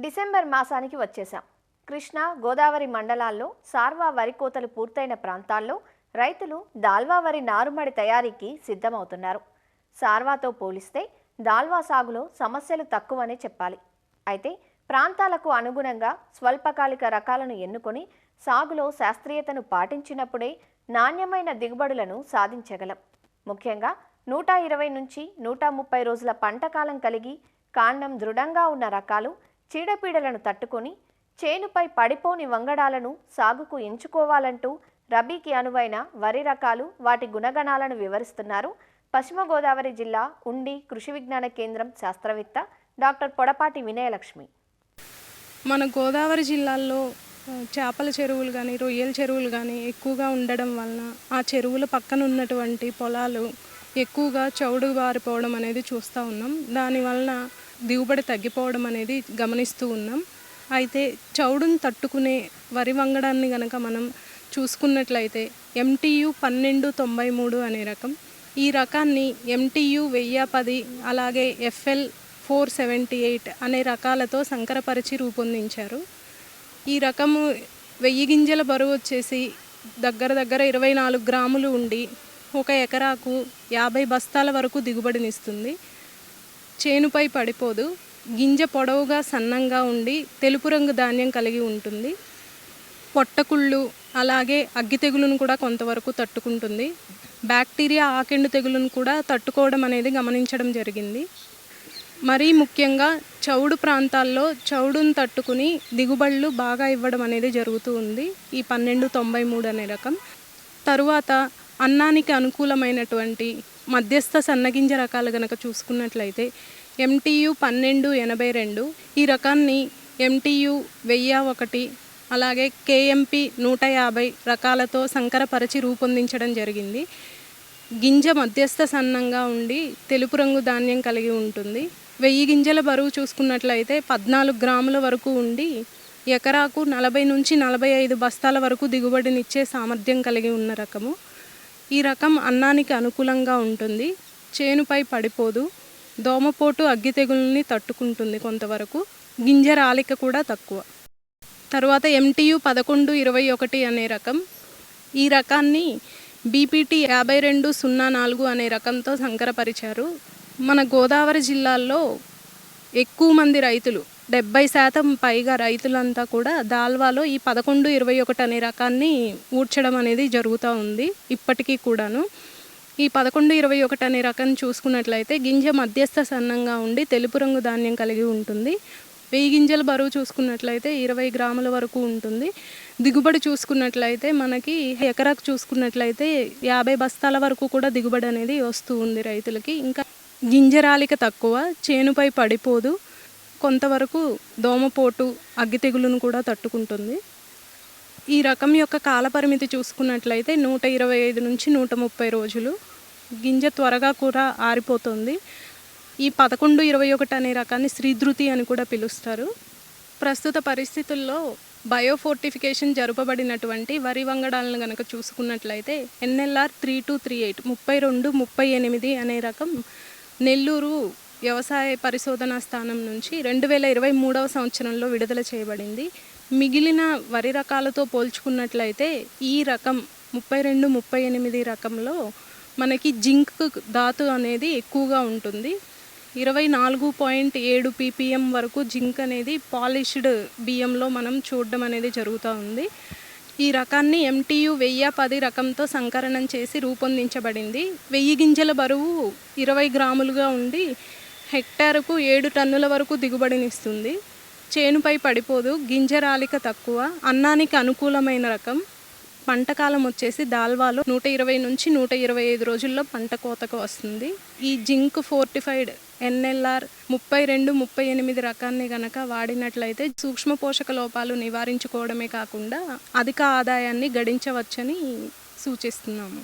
December మాసానికి వచ్చేసాం. కృష్ణా, గోదావరి మండలాల్లో సార్వా వరి కోతలు పూర్తయిన ప్రాంతాల్లో రైతులు దాల్వా వరి నారుమడి తయారీకి సిద్ధమవుతున్నారు. సార్వాతో పోలిస్తే దాల్వా సాగులో సమస్యలు తక్కువనే చెప్పాలి. అయితే ప్రాంతాలకు అనుగుణంగా స్వల్పకాలిక రకాలను ఎన్నుకొని సాగులో శాస్త్రీయతను పాటించినప్పుడే నాణ్యమైన దిగుబడులను సాధించగలం. ముఖ్యంగా 120 నుంచి 130 రోజుల పంటకాలం కలిగి కాండం దృఢంగా ఉన్న రకాలు చీడపీడలను తట్టుకొని చేనుపై పడిపోని వంగడాలను సాగుకు ఎంచుకోవాలంటూ రబీకి అనువైన వరి రకాలు, వాటి గుణగణాలను వివరిస్తున్నారు పశ్చిమ గోదావరి జిల్లా ఉండి కృషి విజ్ఞాన కేంద్రం శాస్త్రవేత్త డాక్టర్ పొడపాటి వినయలక్ష్మి. మన గోదావరి జిల్లాల్లో చేపల చెరువులు కానీ, రొయ్యల చెరువులు కానీ ఎక్కువగా ఉండడం వలన ఆ చెరువుల పక్కన ఉన్నటువంటి పొలాలు ఎక్కువగా చౌడు బారిపోవడం అనేది చూస్తూ ఉన్నాం. దానివలన దిగుబడి తగ్గిపోవడం అనేది గమనిస్తూ ఉన్నాం. అయితే చౌడును తట్టుకునే వరి వంగడాన్ని కనుక మనం చూసుకున్నట్లయితే MTU 1293 అనే రకం. ఈ రకాన్ని MTU 1010 అలాగే FL 478 అనే రకాలతో సంకరపరిచి రూపొందించారు. ఈ రకము 1000 గింజల బరువు వచ్చేసి దగ్గర 24 గ్రాములు ఉండి 1 ఎకరాకు 50 బస్తాల వరకు దిగుబడినిస్తుంది. చేనుపై పడిపోదు. గింజ పొడవుగా సన్నంగా ఉండి తెలుపు రంగు ధాన్యం కలిగి ఉంటుంది. పొట్టకుళ్ళు అలాగే అగ్గి తెగులును కూడా కొంతవరకు తట్టుకుంటుంది. బ్యాక్టీరియా, ఆకెండు తెగులును కూడా తట్టుకోవడం అనేది గమనించడం జరిగింది. మరీ ముఖ్యంగా చౌడు ప్రాంతాల్లో చౌడును తట్టుకుని దిగుబడులు బాగా ఇవ్వడం అనేది జరుగుతూ ఉంది ఈ 1293 అనే రకం. తరువాత అన్నానికి అనుకూలమైనటువంటి మధ్యస్థ సన్నగింజ రకాలు కనుక చూసుకున్నట్లయితే MTU 1282 ఈ రకాన్ని MTU 1001 అలాగే KMP 150 రకాలతో సంకరపరిచి రూపొందించడం జరిగింది. గింజ మధ్యస్థ సన్నంగా ఉండి తెలుపు రంగు ధాన్యం కలిగి ఉంటుంది. 1000 గింజల బరువు చూసుకున్నట్లయితే 14 గ్రాముల వరకు ఉండి ఎకరాకు 40 నుంచి 45 బస్తాల వరకు దిగుబడినిచ్చే సామర్థ్యం కలిగి ఉన్న రకము. ఈ రకం అన్నానికి అనుకూలంగా ఉంటుంది. చేనుపై పడిపోదు. దోమపోటు, అగ్గి తెగుల్ని తట్టుకుంటుంది కొంతవరకు. గింజ రాలిక కూడా తక్కువ. తర్వాత MTU 1121 అనే రకం. ఈ రకాన్ని BPT 5204 అనే రకంతో సంకరపరిచారు. మన గోదావరి జిల్లాల్లో ఎక్కువ మంది రైతులు 70% పైగా రైతులంతా కూడా దాల్వాలో ఈ 1121 అనే రకాన్ని ఊడ్చడం అనేది జరుగుతూ ఉంది ఇప్పటికీ కూడాను. ఈ 1121 అనే రకం చూసుకున్నట్లయితే గింజ మధ్యస్థ సన్నంగా ఉండి తెలుపు రంగు ధాన్యం కలిగి ఉంటుంది. 1000 గింజల బరువు చూసుకున్నట్లయితే 20 గ్రాముల వరకు ఉంటుంది. దిగుబడి చూసుకున్నట్లయితే మనకి ఎకరాకు చూసుకున్నట్లయితే 50 బస్తాల వరకు కూడా దిగుబడి అనేది వస్తూ ఉంది రైతులకి. ఇంకా గింజరాలిక తక్కువ, చేనుపై పడిపోదు, కొంతవరకు దోమపోటు, అగ్గి తెగులును కూడా తట్టుకుంటుంది. ఈ రకం యొక్క కాలపరిమితి చూసుకున్నట్లయితే 125 నుంచి 130 రోజులు. గింజ త్వరగా కూడా ఆరిపోతుంది. ఈ 1121 అనే రకాన్ని శ్రీధృతి అని కూడా పిలుస్తారు. ప్రస్తుత పరిస్థితుల్లో బయోఫోర్టిఫికేషన్ జరపబడినటువంటి వరి వంగడాలను కనుక చూసుకున్నట్లయితే NLR 3238 3238 అనే రకం నెల్లూరు వ్యవసాయ పరిశోధనా స్థానం నుంచి 2023వ సంవత్సరంలో విడుదల చేయబడింది. మిగిలిన వరి రకాలతో పోల్చుకున్నట్లయితే ఈ రకం 3238 రకంలో మనకి జింక్ ధాతు అనేది ఎక్కువగా ఉంటుంది. 24.7 ppm వరకు జింక్ అనేది పాలిష్డ్ బియ్యంలో మనం చూడడం అనేది జరుగుతూ ఉంది. ఈ రకాన్ని MTU 1010 రకంతో సంకరణం చేసి రూపొందించబడింది. 1000 గింజల బరువు 20 గ్రాములుగా ఉండి హెక్టారుకు 7 టన్నుల వరకు దిగుబడినిస్తుంది. చేనుపై పడిపోదు, గింజరాలిక తక్కువ, అన్నానికి అనుకూలమైన రకం. పంటకాలం వచ్చేసి దాల్వాలో 120 నుంచి 125 రోజుల్లో పంట కోతకు వస్తుంది. ఈ జింక్ ఫోర్టిఫైడ్ NLR 3238 రకాన్ని గనక వాడినట్లయితే సూక్ష్మ పోషక లోపాలు నివారించుకోవడమే కాకుండా అధిక ఆదాయాన్ని గడించవచ్చని సూచిస్తున్నాము.